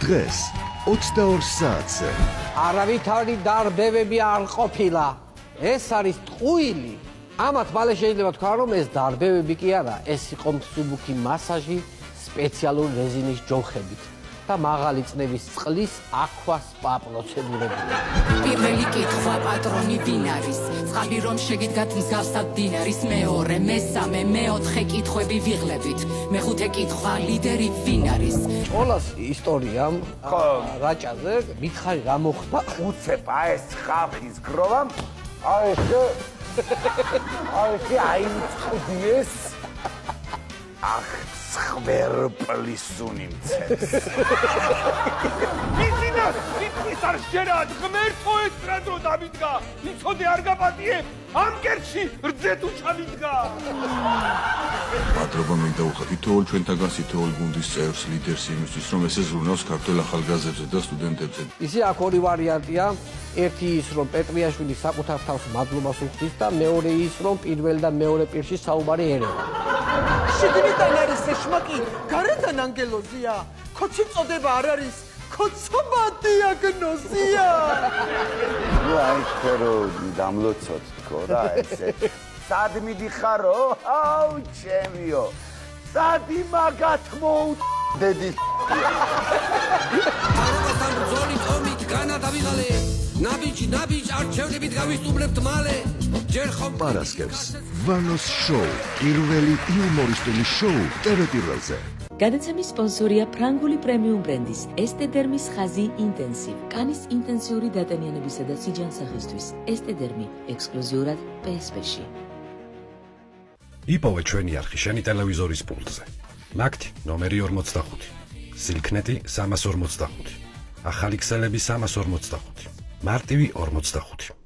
დღეს 22 საათზე. არავითარი დარბევები არ ყოფილა. ეს არის ტყუილი. ამათ მალე შეიძლება თქვა, რომ ეს დარბევები კი არა, ეს იყო მსუბუქი მასაჟი სპეციალური რეზინის ჯოხებით და მაღალი წნევის წყლის აქვა სპა პროცედურები. პირველი კითხვა პატრონი ვინ არის? წყაბი რომ შეგიდგათ მსგავსად დინარის მეორე, მესამე, მეოთხე კითხვები ვიღლებით. მეხუთე კითხვა ლიდერი ვინ არის? ყველას ისტორიამ რაჭაზე მითხარი რა მოხდა? უცებ ეს ხალხის გროვამ აი აიწუდეს ახ ხვერპლის უნიმცეს ისინა სიტყვის არ შერად ღმერთო ეს რა დრო დამიდგა იცოდე არ გაპატიებ ამ კერში რძე თუ ჩამიდგა მადლობა მე დავუხატი თოოლ ჩვენთაგან თოოლ გუნდის წევრს ლიდერს იმისთვის რომ ესე ზრუნავს ქართველ ახალგაზრდებზე და სტუდენტებზე ისი აქ ორი ვარიანტია ერთი ის რომ პეტრიაშვილი საკუთარ თავს მადლობას უხდის და მეორე ის რომ პირველ და მეორე პირში საუბარი ერევა შიგნიდან არის ეშმაკი, გარედან ანგელოზია. ქოჩი წოდება არ არის, ქოცობა დიაგნოზია. ნუ აი ხერო დამლოცოთ თქო რა ესე. სად მიდიხარო? აუ ჩემიო. სად იმაგათ მოუდედი. არასთან ბრძოლით ომით განადავიღალე. ნაბიჯ არჩევნებით გავისტუმრებთ მალე. პარასკევს ვანოს შოუ, პირველი იუმორისტული შოუ ტელეპირველზე. გადაცემის სპონსორია ფრანგული პრემიუმ ბრენდის ესტედერმის ხაზი ინტენსივ. კანის ინტენსიური დატენიანებისა და სიჯანსაღისთვის. ესტედერმი ექსკლუზიურად PSP-ში. იპოვე ჩვენი არხი შენი ტელევიზორის პულტზე. ნაკთი ნომერი 45. სილქნეტი 345. ახალი ქსელები 345. მარტივი 45.